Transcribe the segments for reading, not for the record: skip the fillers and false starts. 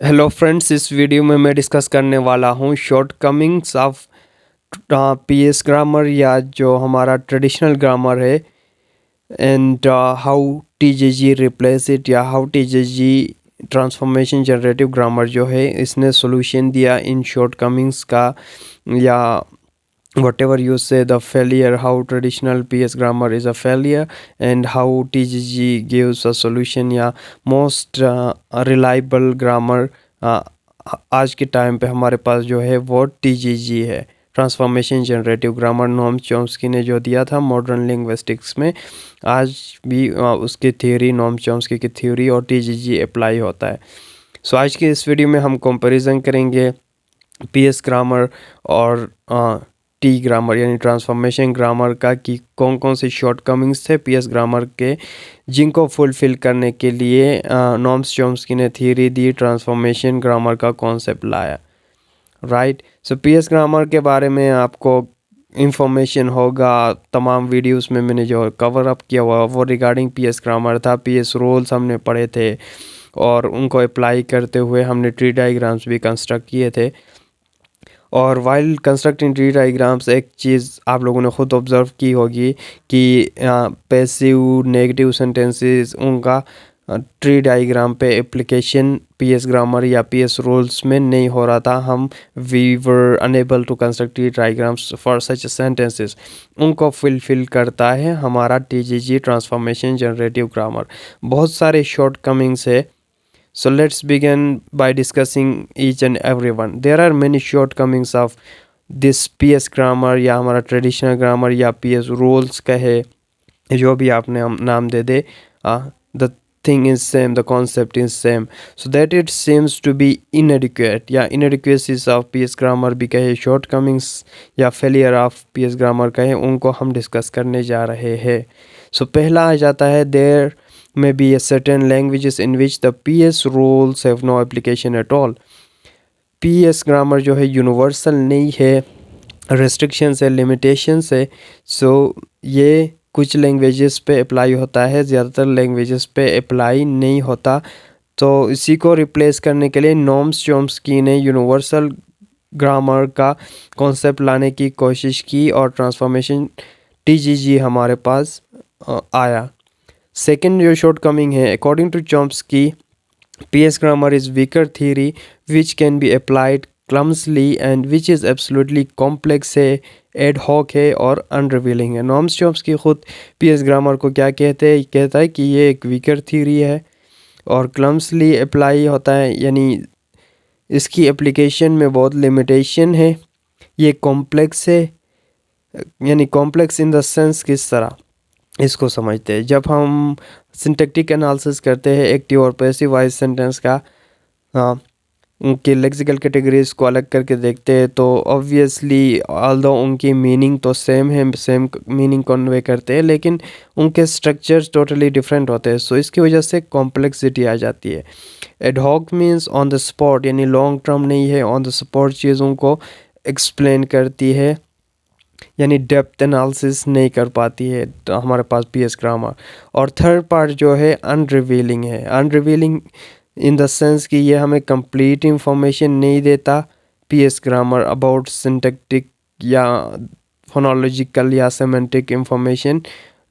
Hello friends, इस video में मैं डिस्कस करने वाला हूँ शॉर्टकमिंग्स ऑफ पीएस ग्रामर या जो हमारा ट्रेडिशनल ग्रामर है एंड हाउ टीजीजी रिप्लेस इट या हाउ टीजीजी ट्रांसफॉर्मेशन जनरेटिव ग्रामर जो है इसने सॉल्यूशन दिया इन शॉर्टकमिंग्स का या whatever you say the failure, how traditional PS grammar is a failure and how TGG gives a solution या most reliable grammar आज के टाइम पे हमारे पास जो है वो TGG है, transformation generative grammar. Noam Chomsky ने जो दिया था मॉडर्न लिंग्विस्टिक्स में, आज भी उसकी थ्योरी, नोम चॉम्स्की की थ्योरी और TGG अप्लाई होता है। सो आज के इस वीडियो में हम कंपैरिजन करेंगे पीएस ग्रामर और टी ग्रामर यानी ट्रांसफॉर्मेशन ग्रामर का कि कौन कौन से शॉर्टकमिंग्स थे पीएस ग्रामर के, जिनको फुलफिल करने के लिए नॉम चॉम्स्की ने थ्योरी दी, ट्रांसफॉर्मेशन ग्रामर का कॉन्सेप्ट लाया। राइट, सो पीएस ग्रामर के बारे में आपको इंफॉर्मेशन होगा, तमाम वीडियोस में मैंने जो कवर अप किया हुआ वो रिगार्डिंग पीएस ग्रामर था। पीएस रूल्स हमने पढ़े थे और उनको अप्लाई करते हुए हमने ट्री डायग्राम्स भी कंस्ट्रक्ट किए थे। और वाइल कंस्ट्रक्टिंग ट्री डायग्राम्स एक चीज़ आप लोगों ने खुद ऑब्ज़र्व की होगी कि पैसिव नेगेटिव सेंटेंसेस उनका ट्री डायग्राम पे एप्लीकेशन पीएस ग्रामर या पीएस रूल्स में नहीं हो रहा था। हम we were unable to construct tree diagrams for such sentences. उनको फुलफिल करता है हमारा टीजीजी ट्रांसफॉर्मेशन जनरेटिव ग्रामर। बहुत सारे शॉर्ट कमिंग्स है। So let's begin by discussing each and every one. There are many shortcomings of this PS grammar या हमारा traditional grammar या PS rules कहे, जो भी आपने हम नाम दे दे, the thing is same, the concept is same, so that it seems to be inadequate या inadequacies of PS grammar भी कहे, shortcomings या failure of PS grammar कहे, उनको हम डिस्कस करने जा रहे हैं। So पहला आ जाता है there may be a certain languages in which the PS rules have no application at all. PS grammar जो है यूनिवर्सल नहीं है, restrictions है, limitations है। सो ये कुछ लैंग्वेजेस पे अप्लाई होता है, ज़्यादातर लैंग्वेजेस पे अप्लाई नहीं होता। तो इसी को रिप्लेस करने के लिए नॉम्स चॉम्स्की ने यूनिवर्सल ग्रामर का कॉन्सेप्ट लाने की कोशिश की और ट्रांसफॉर्मेशन टीजीजी हमारे पास आया। सेकेंड जो शॉर्टकमिंग है, according to Chomsky, PS grammar is weaker theory which can be applied clumsily and which is absolutely complex है, ad hoc है और unrevealing है। नॉम्स चॉम्स्की खुद PS grammar को क्या कहते हैं, कहता है कि ये एक weaker theory है और clumsily अप्लाई होता है, यानी इसकी एप्लीकेशन में बहुत लिमिटेशन है। ये कॉम्प्लेक्स है, यानी कॉम्प्लेक्स इन द सेंस किस तरह इसको समझते हैं। जब हम सिंटैक्टिक एनालिसिस करते हैं एक्टिव और पैसिव वॉइस सेंटेंस का, उनके लेक्सिकल कैटेगरीज को अलग करके देखते हैं, तो ऑब्वियसली ऑल्दो उनकी मीनिंग तो सेम है, सेम मीनिंग कन्वे करते हैं, लेकिन उनके स्ट्रक्चर्स टोटली डिफरेंट होते हैं। सो इसकी वजह से कॉम्प्लेक्सिटी आ जाती है। Ad hoc means on the spot, यानी लॉन्ग टर्म नहीं है, ऑन द स्पॉट चीज़ों को एक्सप्लेन करती है, यानी डेप्थ एनालिसिस नहीं कर पाती है तो हमारे पास पीएस ग्रामर। और थर्ड पार्ट जो है अनरिवीलिंग है। अनरिवीलिंग इन द सेंस कि ये हमें कंप्लीट इंफॉर्मेशन नहीं देता। पीएस ग्रामर अबाउट सिंटैक्टिक या फोनोलॉजिकल या सेमेंटिक इंफॉर्मेशन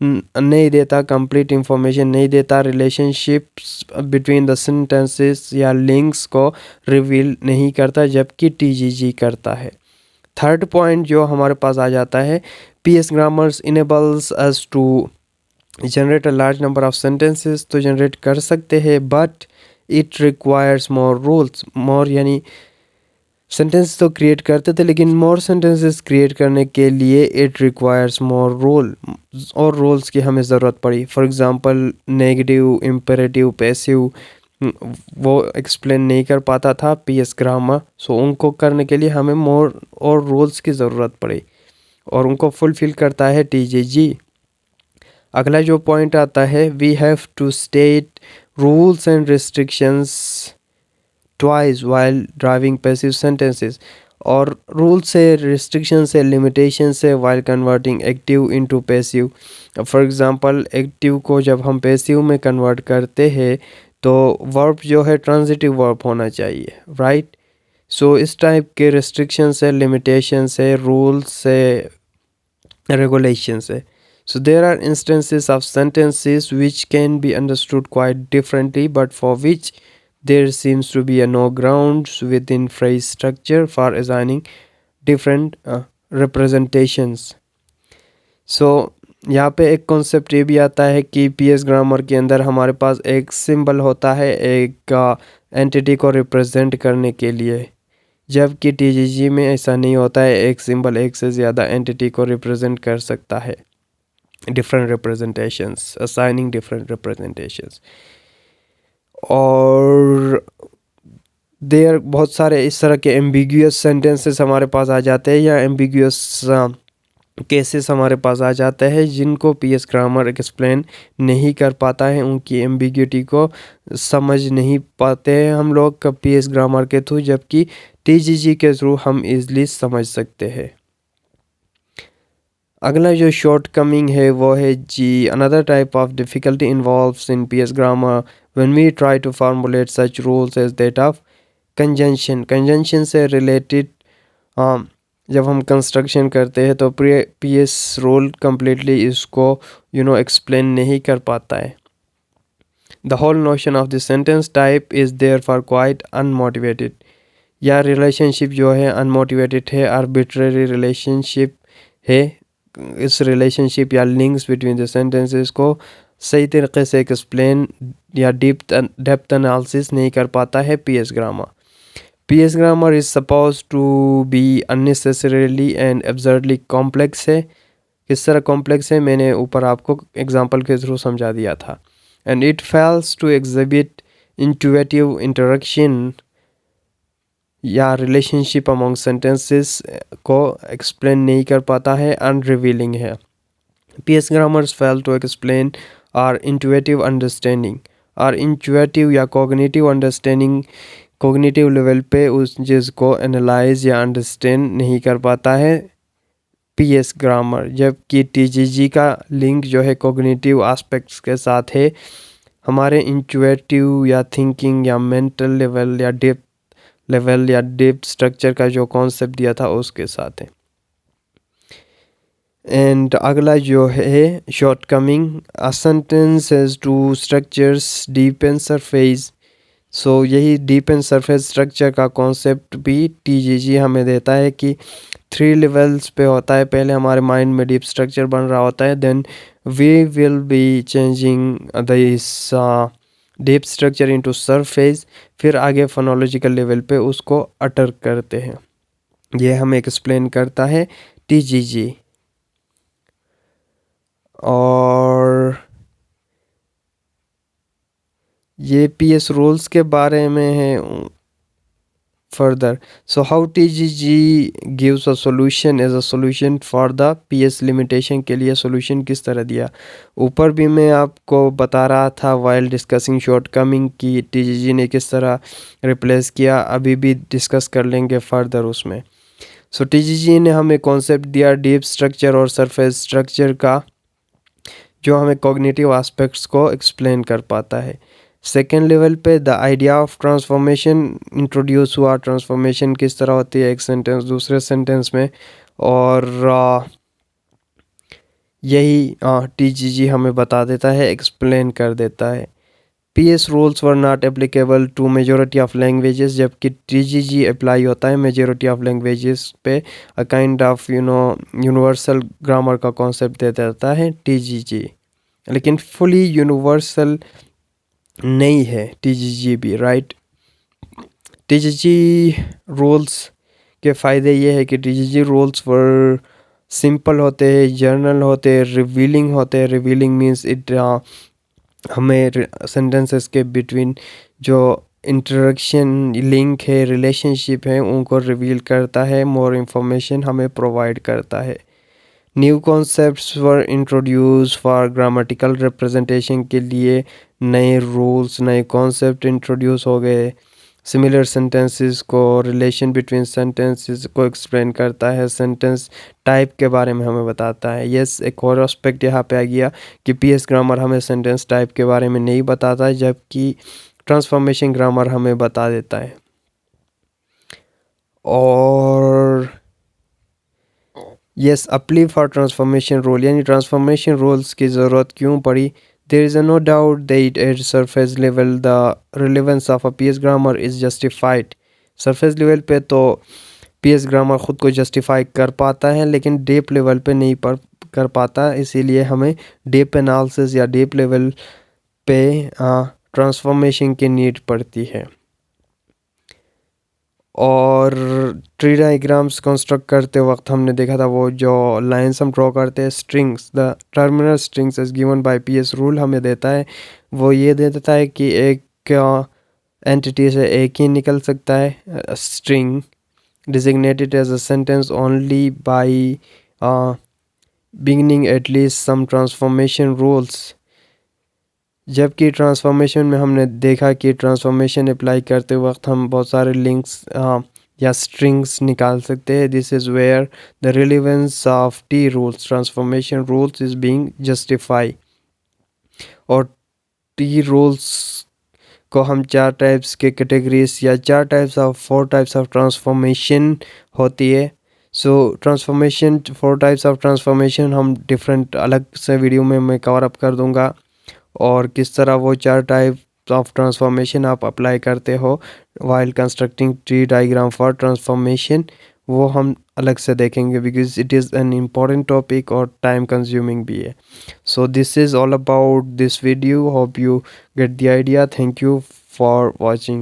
नहीं देता, कंप्लीट इंफॉर्मेशन नहीं देता। रिलेशनशिप्स बिटवीन द सेंटेंसेस या लिंक्स को रिवील नहीं करता, जबकि टीजीजी करता है। थर्ड पॉइंट जो हमारे पास आ जाता है, PS grammars enables us to generate a large number of sentences, तो जनरेट कर सकते हैं, but it requires more rules. More यानी सेंटेंस तो क्रिएट करते थे, लेकिन मोर सेंटेंसेस क्रिएट करने के लिए इट रिक्वायर्स मोर रूल, और रूल्स की हमें ज़रूरत पड़ी। For example negative, imperative, passive, वो एक्सप्लेन नहीं कर पाता था पीएस ग्रामर। सो उनको करने के लिए हमें मोर और रूल्स की ज़रूरत पड़ी और उनको फुलफिल करता है टीजीजी। अगला जो पॉइंट आता है, we have to state rules and restrictions twice while driving passive sentences, और रूल से, रिस्ट्रिक्शन से, लिमिटेशन से while converting active into passive. For example active को जब हम पैसिव में कन्वर्ट करते हैं तो वर्ब जो है ट्रांजिटिव वर्ब होना चाहिए, राइट। सो इस टाइप के रिस्ट्रिक्शंस है, लिमिटेशंस है, रूल्स है, regulations है. So there are instances of sentences which can be understood quite differently, but for which there seems to be a no grounds within phrase structure for assigning different representations. So यहाँ पे एक concept ये भी आता है कि PS grammar के अंदर हमारे पास एक सिंबल होता है एक एंटिटी को रिप्रेजेंट करने के लिए, जबकि टीजीजी में ऐसा नहीं होता है। एक सिंबल एक से ज़्यादा एंटिटी को रिप्रेजेंट कर सकता है, different representations, assigning different representations. और देयर बहुत सारे इस तरह के एम्बिग्यूअस सेंटेंसेस हमारे पास आ जाते हैं या एम्बिग्यूअस केसेस हमारे पास आ जाते हैं जिनको पीएस ग्रामर एक्सप्लेन नहीं कर पाता है, उनकी एम्बिग्यूटी को समझ नहीं पाते हैं हम लोग पीएस ग्रामर के थ्रू, जबकि टीजीजी के थ्रू हम इजली समझ सकते हैं। अगला जो शॉर्ट कमिंग है वो है जी, another type of difficulty involves in PS grammar when we try to formulate such rules as that of conjunction से रिलेटेड जब हम कंस्ट्रक्शन करते हैं तो पीएस रूल कम्प्लीटली इसको एक्सप्लेन नहीं कर पाता है। The whole notion of the sentence type is therefore quite unmotivated, या रिलेशनशिप जो है अनमोटिवेटेड है, आर्बिट्रेरी रिलेशनशिप है। इस रिलेशनशिप या लिंक्स बिटवीन द सेंटेंसेस को सही तरीके से एक्सप्लेन या डेप्थ एनालिसिस नहीं कर पाता है PS grammar. PS grammar is suppose to be unnecessarily and absurdly complex है। किस तरह कॉम्प्लेक्स है मैंने ऊपर आपको एग्जांपल के थ्रू समझा दिया था। And it fails to exhibit intuitive interaction या रिलेशनशिप अमॉन्ग सेंटेंसेस को एक्सप्लेन नहीं कर पाता है, अनरिवीलिंग है। PS grammars fail to explain our intuitive understanding, our intuitive या कॉग्निटिव अंडरस्टैंडिंग, कॉग्निटिव लेवल पे उस चीज़ को एनालाइज या अंडरस्टैंड नहीं कर पाता है पीएस ग्रामर, जबकि टीजीजी का लिंक जो है कॉग्निटिव एस्पेक्ट्स के साथ है, हमारे इंट्यूटिव या थिंकिंग या मेंटल लेवल या डेप्थ स्ट्रक्चर का जो कॉन्सेप्ट दिया था उसके साथ है। एंड अगला जो है shortcoming, a sentence has two structures deep and surface. So यही डीप एंड सरफेस स्ट्रक्चर का कॉन्सेप्ट भी टीजीजी हमें देता है कि 3 लेवल्स पे होता है। पहले हमारे माइंड में डीप स्ट्रक्चर बन रहा होता है, then we will be changing this deep structure into surface, फिर आगे फोनोलॉजिकल लेवल पे उसको अटर करते हैं। ये हमें एक्सप्लेन करता है टीजीजी। और ये पीएस रूल्स के बारे में है further. So how TGG gives a solution as a solution for the PS limitation के लिए सॉल्यूशन किस तरह दिया, ऊपर भी मैं आपको बता रहा था वाइल डिस्कसिंग शॉर्ट कमिंग की टीजीजी ने किस तरह रिप्लेस किया, अभी भी डिस्कस कर लेंगे फर्दर उसमें। सो टीजीजी ने हमें कॉन्सेप्ट दिया डीप स्ट्रक्चर और सरफेस स्ट्रक्चर का, जो हमें कॉग्निटिव एस्पेक्ट्स को एक्सप्लेन कर पाता है। सेकेंड लेवल पे the idea of transformation introduce हुआ, ट्रांसफॉर्मेशन किस तरह होती है एक सेंटेंस दूसरे सेंटेंस में, और यही टीजीजी हमें बता देता है, एक्सप्लेन कर देता है। PS rules were not applicable to majority of languages, जबकि टीजीजी अप्लाई होता है मेजॉरिटी ऑफ लैंग्वेजेस पे। A kind of universal grammar का कॉन्सेप्ट दे देता है टीजीजी, लेकिन फुली यूनिवर्सल नहीं है टीजीजी भी, राइट। टीजीजी रूल्स के फ़ायदे ये है कि टीजीजी रूल्स वर सिंपल होते हैं, जर्नल होते हैं, रिवीलिंग होते हैं। रिवीलिंग मीन्स इट हमें सेंटेंसेस के बिटवीन जो इंटरेक्शन लिंक है, रिलेशनशिप है, उनको रिवील करता है, मोर इंफॉर्मेशन हमें प्रोवाइड करता है। New concepts were introduce for grammatical representation के लिए नए रूल्स, नए कॉन्सेप्ट इंट्रोड्यूस हो गए। सिमिलर सेंटेंसेस को, रिलेशन बिटवीन सेंटेंसेस को एक्सप्लेन करता है, सेंटेंस टाइप के बारे में हमें बताता है। यस, एक और एस्पेक्ट यहाँ पे आ गया कि पीएस ग्रामर हमें सेंटेंस टाइप के बारे में नहीं बताता है, जबकि ट्रांसफॉर्मेशन ग्रामर हमें बता देता है। और yes, apply for transformation rule, यानी ट्रांसफॉर्मेशन रोल्स की ज़रूरत क्यों पड़ी। There is no doubt that at surface level the relevance of a PS grammar is justified. Surface level पे तो पीएस ग्रामर ख़ुद को जस्टिफाई कर पाता है, लेकिन डीप लेवल पे नहीं कर पाता। इसीलिए हमें डीप एनालिसिस या डीप लेवल पे ट्रांसफॉर्मेशन की नीड पड़ती है। और ट्री डायग्राम्स कंस्ट्रक्ट करते वक्त हमने देखा था वो जो लाइंस हम ड्रॉ करते हैं, strings, the terminal strings as given by PS rule हमें देता है, वो ये दे देता है कि एक एंटिटी से एक ही निकल सकता है string designated as a sentence only by beginning at least some transformation rules। जबकि ट्रांसफॉर्मेशन में हमने देखा कि ट्रांसफॉर्मेशन अप्लाई करते वक्त हम बहुत सारे लिंक्स या स्ट्रिंग्स निकाल सकते हैं। This is where the relevance of T rules, transformation rules is being justify. और टी रूल्स को हम चार टाइप्स के कैटेगरीज या फोर टाइप्स ऑफ ट्रांसफॉर्मेशन होती है। So transformation, four types of transformation हम डिफरेंट अलग से वीडियो में मैं कवर अप कर दूंगा, और किस तरह वो चार टाइप ऑफ ट्रांसफॉर्मेशन आप अप्लाई करते हो while constructing tree diagram for transformation, वो हम अलग से देखेंगे, because it is an important topic और टाइम कंज्यूमिंग भी है। So this is all about this video, hope you get the idea. Thank you for watching.